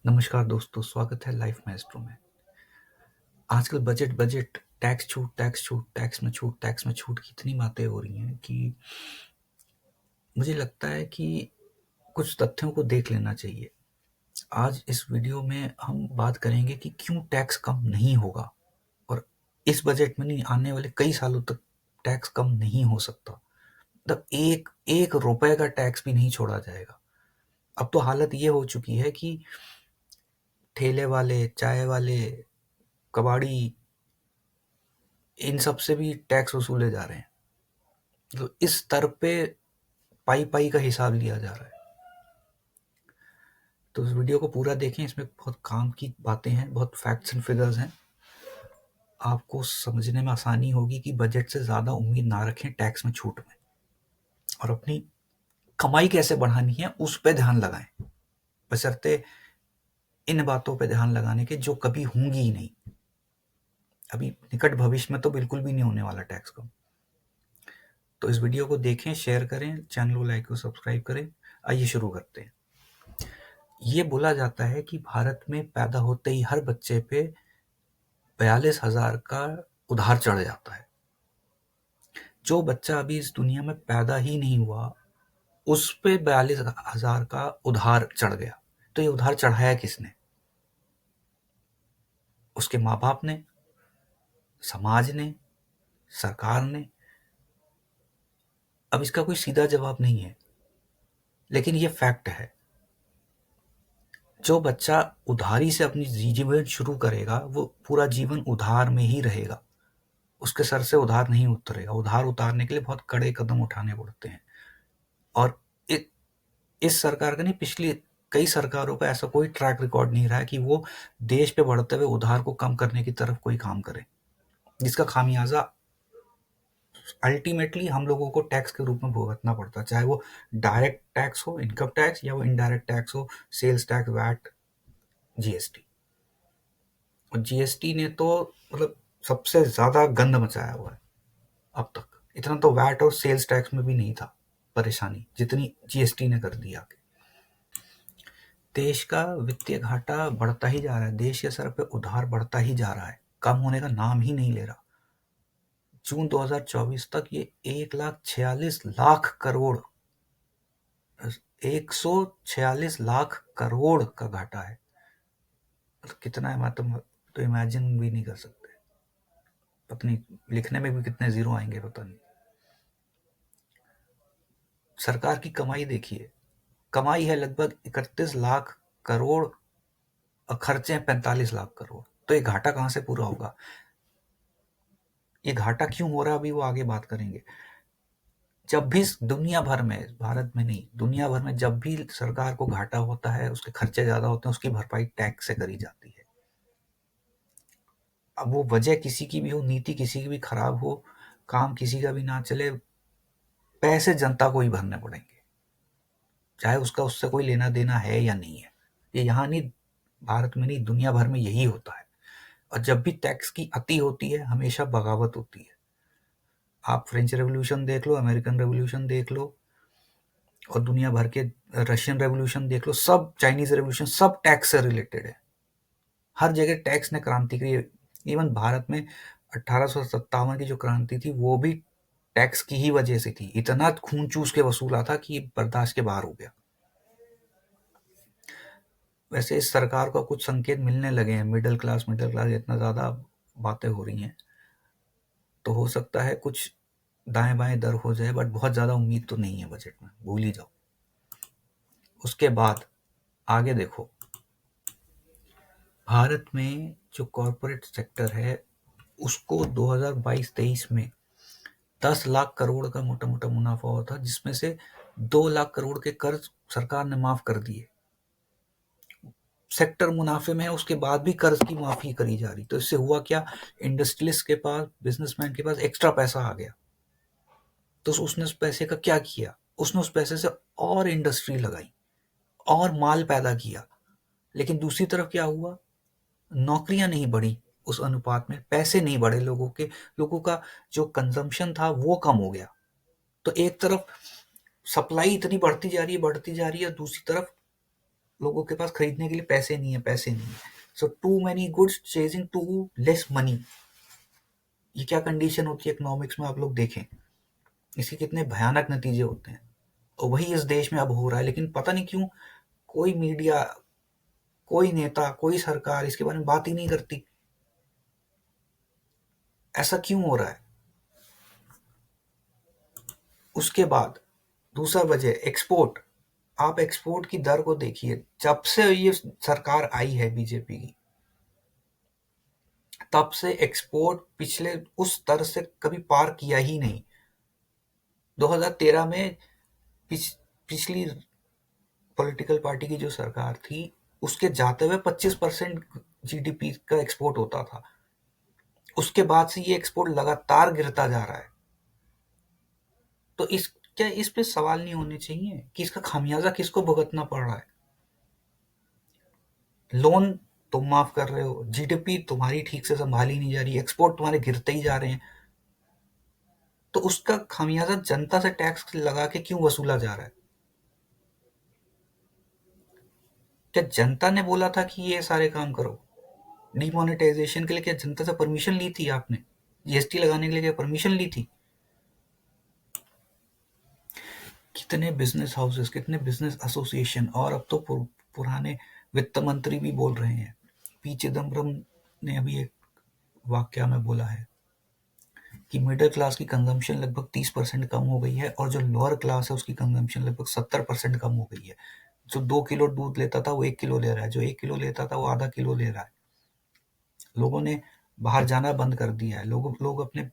नमस्कार दोस्तों, स्वागत है लाइफ माएस्ट्रो में। आजकल बजट, टैक्स छूट, टैक्स में छूट, टैक्स में छूट की इतनी बातें हो रही हैं कि मुझे लगता है कि कुछ तथ्यों को देख लेना चाहिए। आज इस वीडियो में हम बात करेंगे कि क्यों टैक्स कम नहीं होगा और इस बजट में नहीं, आने वाले कई सालों तक टैक्स कम नहीं हो सकता। मतलब एक एक रुपए का टैक्स भी नहीं छोड़ा जाएगा। अब तो हालत ये हो चुकी है कि ठेले वाले, चाय वाले, कबाड़ी, इन सब से भी टैक्स वसूले जा रहे हैं। तो इस स्तर पे पाई पाई का हिसाब लिया जा रहा है। तो इस वीडियो को पूरा देखें, इसमें बहुत काम की बातें हैं, बहुत फैक्ट्स एंड फिगर्स हैं। आपको समझने में आसानी होगी कि बजट से ज़्यादा उम्मीद ना रखें टैक्स में छूट में, और अपनी कमाई कैसे बढ़ानी है उस पर ध्यान लगाएं, बशर्ते इन बातों पे ध्यान लगाने के जो कभी होंगी ही नहीं। अभी निकट भविष्य में तो बिल्कुल भी नहीं होने वाला टैक्स कम। तो इस वीडियो को देखें, शेयर करें, चैनल को लाइक और सब्सक्राइब करें। आइए शुरू करते हैं। ये बोला जाता है कि भारत में पैदा होते ही हर बच्चे पे 42,000 का उधार चढ़ जाता है। जो बच्चा अभी इस दुनिया में पैदा ही नहीं हुआ, उस पे 42,000 का उधार चढ़ गया। तो ये उधार चढ़ाया किसने? उसके माँ बाप ने, समाज ने, सरकार ने। अब इसका कोई सीधा जवाब नहीं है, लेकिन ये फैक्ट है। जो बच्चा उधारी से अपनी जीवन शुरू करेगा, वो पूरा जीवन उधार में ही रहेगा। उसके सर से उधार नहीं उतरेगा। उधार उतारने के लिए बहुत कड़े कदम उठाने पड़ते हैं। और इस सरकार का नहीं, पिछली कई सरकारों का ऐसा कोई ट्रैक रिकॉर्ड नहीं रहा है कि वो देश पे बढ़ते हुए उधार को कम करने की तरफ कोई काम करे, जिसका खामियाजा अल्टीमेटली हम लोगों को टैक्स के रूप में भुगतना पड़ता, चाहे वो डायरेक्ट टैक्स हो, इनकम टैक्स, या वो इनडायरेक्ट टैक्स हो, सेल्स टैक्स, वैट, जीएसटी। और जीएसटी ने तो मतलब सबसे ज्यादा गंद मचाया हुआ है अब तक। इतना तो वैट और सेल्स टैक्स में भी नहीं था परेशानी, जितनी जीएसटी ने कर दिया। देश का वित्तीय घाटा बढ़ता ही जा रहा है। देश के सर पे उधार बढ़ता ही जा रहा है, कम होने का नाम ही नहीं ले रहा। जून 2024 तक ये 1,46,00,000 करोड़, 146,00,000 का घाटा है। कितना है, मैं तो इमेजिन भी नहीं कर सकते। पता नहीं लिखने में भी कितने जीरो आएंगे, पता नहीं। सरकार की कमाई देखिए, कमाई है लगभग 31 लाख करोड़ और खर्चे हैं 45 लाख करोड़। तो ये घाटा कहां से पूरा होगा? ये घाटा क्यों हो रहा है, अभी वो आगे बात करेंगे। जब भी दुनिया भर में, भारत में नहीं, दुनिया भर में जब भी सरकार को घाटा होता है, उसके खर्चे ज्यादा होते हैं, उसकी भरपाई टैक्स से करी जाती है। अब वो वजह किसी की भी हो, नीति किसी की भी खराब हो, काम किसी का भी ना चले, पैसे जनता को ही भरने पड़ेंगे, चाहे उसका उससे कोई लेना देना है या नहीं है। ये यहाँ नहीं, भारत में नहीं, दुनिया भर में यही होता है। और जब भी टैक्स की अति होती है, हमेशा बगावत होती है। आप फ्रेंच रेवोल्यूशन देख लो, अमेरिकन रेवोल्यूशन देख लो, और दुनिया भर के रशियन रेवोल्यूशन देख लो, सब चाइनीज रेवोल्यूशन, सब टैक्स से रिलेटेड है। हर जगह टैक्स ने क्रांति की। इवन भारत में 1857 की जो क्रांति थी, वो भी टैक्स की ही वजह से थी। इतना खून चूस के वसूला था कि बर्दाश्त के बाहर हो गया। वैसे इस सरकार को कुछ संकेत मिलने लगे हैं, मिडिल क्लास इतना ज्यादा बातें हो रही हैं, तो हो सकता है कुछ दाएं बाएं दर हो जाए, बट बहुत ज्यादा उम्मीद तो नहीं है बजट में, भूल ही जाओ। उसके बाद आगे देखो, भारत में जो कॉरपोरेट सेक्टर है, उसको 2022-23 में 10 लाख करोड़ का मोटा मोटा मुनाफा हुआ था, जिसमें से 2 लाख करोड़ के कर्ज सरकार ने माफ कर दिए। सेक्टर मुनाफे में है, उसके बाद भी कर्ज की माफी करी जा रही। तो इससे हुआ क्या, इंडस्ट्रियलिस्ट के पास, बिजनेसमैन के पास एक्स्ट्रा पैसा आ गया। तो उसने उस पैसे का क्या किया, उसने उस पैसे से और इंडस्ट्री लगाई और माल पैदा किया। लेकिन दूसरी तरफ क्या हुआ, नौकरियां नहीं बढ़ी उस अनुपात में, पैसे नहीं बढ़े लोगों के, लोगों का जो कंजम्पशन था वो कम हो गया। तो एक तरफ सप्लाई इतनी बढ़ती जा रही है, और दूसरी तरफ लोगों के पास खरीदने के लिए पैसे नहीं है। So too many goods chasing too less money, ये क्या कंडीशन होती है इकोनॉमिक्स में, आप लोग देखें इसके कितने भयानक नतीजे होते हैं। और वही इस देश में अब हो रहा है, लेकिन पता नहीं क्यों कोई मीडिया, कोई नेता, कोई सरकार इसके बारे में बात ही नहीं करती। ऐसा क्यों हो रहा है? उसके बाद दूसरा वजह एक्सपोर्ट। आप एक्सपोर्ट की दर को देखिए, जब से ये सरकार आई है बीजेपी की, तब से एक्सपोर्ट पिछले उस स्तर से कभी पार किया ही नहीं। 2013 में पिछली पॉलिटिकल पार्टी की जो सरकार थी, उसके जाते हुए 25% जीडीपी का एक्सपोर्ट होता था। उसके बाद से ये एक्सपोर्ट लगातार गिरता जा रहा है। तो क्या इस पे सवाल नहीं होने चाहिए कि इसका खामियाजा किसको भुगतना पड़ रहा है? लोन तुम माफ कर रहे हो, जीडीपी तुम्हारी ठीक से संभाली नहीं जा रही, एक्सपोर्ट तुम्हारे गिरते ही जा रहे हैं, तो उसका खामियाजा जनता से टैक्स लगा के क्यों वसूला जा रहा है? क्या जनता ने बोला था कि ये सारे काम करो? डिमोनेटाइजेशन के लिए क्या जनता से परमिशन ली थी आपने? जीएसटी लगाने के लिए क्या परमिशन ली थी? कितने बिजनेस हाउसेस, कितने बिजनेस एसोसिएशन, और अब तो पुराने वित्त मंत्री भी बोल रहे हैं। पी चिदम्बरम ने अभी एक वाक्य में बोला है कि मिडिल क्लास की कंजम्पशन लगभग 30% कम हो गई है, और जो लोअर क्लास है उसकी कंजम्पशन लगभग 70% कम हो गई है। जो 2 किलो दूध लेता था वो 1 किलो ले रहा है, जो 1 किलो लेता था वो आधा किलो ले रहा है। लोगों ने बाहर जाना बंद कर दिया है, लोग अपने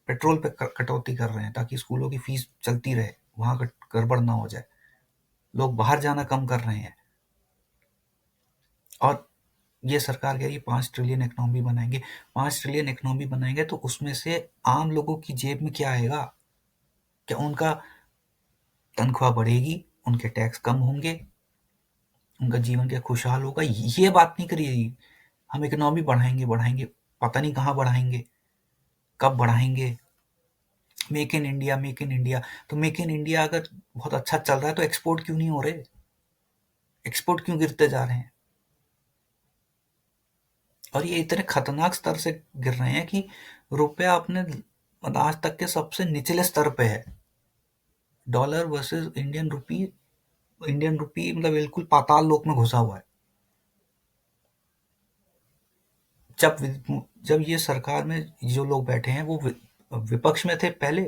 पेट्रोल पे कटौती कर रहे हैं ताकि स्कूलों की फीस चलती रहे, वहां गड़बड़ ना हो जाए। लोग बाहर जाना कम कर रहे हैं, और ये सरकार कह रही है 5 ट्रिलियन इकोनॉमी बनाएंगे। 5 ट्रिलियन इकोनॉमी बनाएंगे तो उसमें से आम लोगों की जेब में क्या आएगा? क्या उनका तनख्वाह बढ़ेगी, उनके टैक्स कम होंगे, उनका जीवन क्या खुशहाल होगा? ये बात नहीं करिए। हम इकोनॉमी बढ़ाएंगे, पता नहीं कहाँ बढ़ाएंगे, कब बढ़ाएंगे। मेक इन इंडिया, तो मेक इन इंडिया अगर बहुत अच्छा चल रहा है तो एक्सपोर्ट क्यों नहीं हो रहे? एक्सपोर्ट क्यों गिरते जा रहे हैं? और ये इतने खतरनाक स्तर से गिर रहे हैं कि रुपया अपने आज तक के सबसे निचले स्तर पे है। डॉलर वर्सेस इंडियन रुपी मतलब बिल्कुल पाताल लोक में घुसा हुआ है। जब ये सरकार में जो लोग बैठे हैं वो विपक्ष में थे पहले,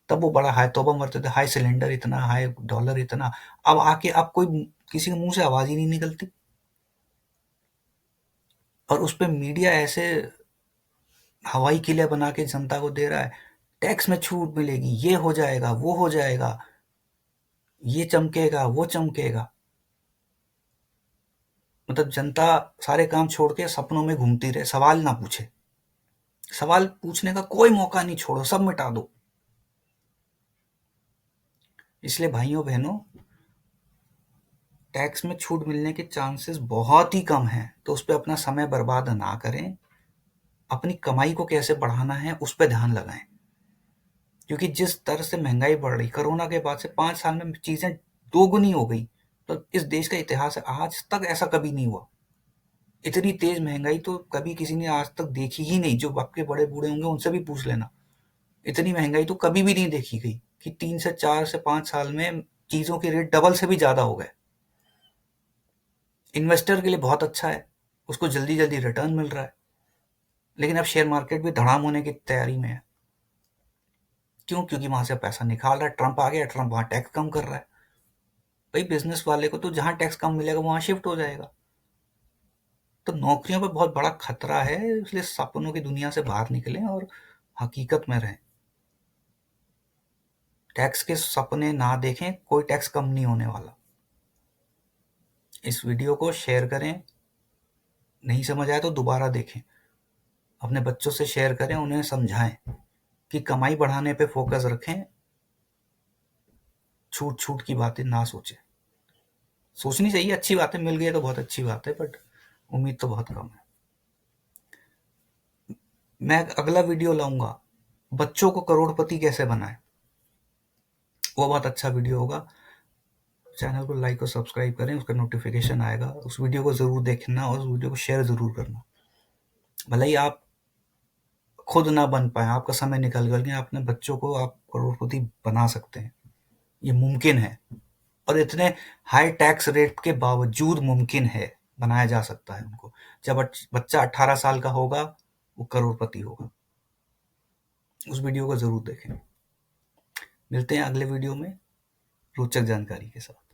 तब वो बड़ा हाई तौबा मरते थे, हाई सिलेंडर इतना, हाई डॉलर इतना। अब आके अब कोई किसी के मुंह से आवाज ही नहीं निकलती, और उस पे मीडिया ऐसे हवाई किले बना के जनता को दे रहा है, टैक्स में छूट मिलेगी, ये हो जाएगा, वो हो जाएगा, ये चमकेगा, वो चमकेगा। मतलब जनता सारे काम छोड़ के सपनों में घूमती रहे, सवाल ना पूछे, सवाल पूछने का कोई मौका नहीं छोड़ो, सब मिटा दो। इसलिए भाइयों बहनों, टैक्स में छूट मिलने के चांसेस बहुत ही कम हैं, तो उस पर अपना समय बर्बाद ना करें। अपनी कमाई को कैसे बढ़ाना है उस पर ध्यान लगाएं, क्योंकि जिस तरह से महंगाई बढ़ रही, कोरोना के बाद से 5 साल में चीजें दोगुनी हो गई। तो इस देश का इतिहास है, आज तक ऐसा कभी नहीं हुआ। इतनी तेज महंगाई तो कभी किसी ने आज तक देखी ही नहीं। जो आपके बड़े बूढ़े होंगे उनसे भी पूछ लेना, इतनी महंगाई तो कभी भी नहीं देखी गई कि 3 से 4 से 5 साल में चीजों के रेट डबल से भी ज्यादा हो गए। इन्वेस्टर के लिए बहुत अच्छा है, उसको जल्दी जल्दी रिटर्न मिल रहा है, लेकिन अब शेयर मार्केट भी धड़ाम होने की तैयारी में है। क्यों? क्योंकि वहां से पैसा निकाल रहा है, ट्रंप आ गया, ट्रंप वहां टैक्स कम कर रहा है। भाई बिजनेस वाले को तो जहां टैक्स कम मिलेगा वहां शिफ्ट हो जाएगा। तो नौकरियों पे बहुत बड़ा खतरा है, इसलिए सपनों की दुनिया से बाहर निकलें और हकीकत में रहें। टैक्स के सपने ना देखें, कोई टैक्स कम नहीं होने वाला। इस वीडियो को शेयर करें, नहीं समझ आया तो दोबारा देखें, अपने बच्चों से शेयर करें, उन्हें समझाएं कि कमाई बढ़ाने पे फोकस रखें, छूट छूट की बातें ना सोचें। सोचनी चाहिए, अच्छी बात है, मिल गई तो बहुत अच्छी बात है, बट उम्मीद तो बहुत कम है। मैं अगला वीडियो लाऊंगा, बच्चों को करोड़पति कैसे बनाएं, वो बहुत अच्छा वीडियो होगा। चैनल को लाइक और सब्सक्राइब करें, उसका नोटिफिकेशन आएगा। उस वीडियो को ज़रूर देखना और उस वीडियो को शेयर ज़रूर करना। भले ही आप खुद ना बन पाए, आपका समय निकल गया, अपने बच्चों को आप करोड़पति बना सकते हैं। ये मुमकिन है, और इतने हाई टैक्स रेट के बावजूद मुमकिन है, बनाया जा सकता है उनको। जब बच्चा 18 साल का होगा, वो करोड़पति होगा। उस वीडियो को ज़रूर देखें। मिलते हैं अगले वीडियो में रोचक जानकारी के साथ।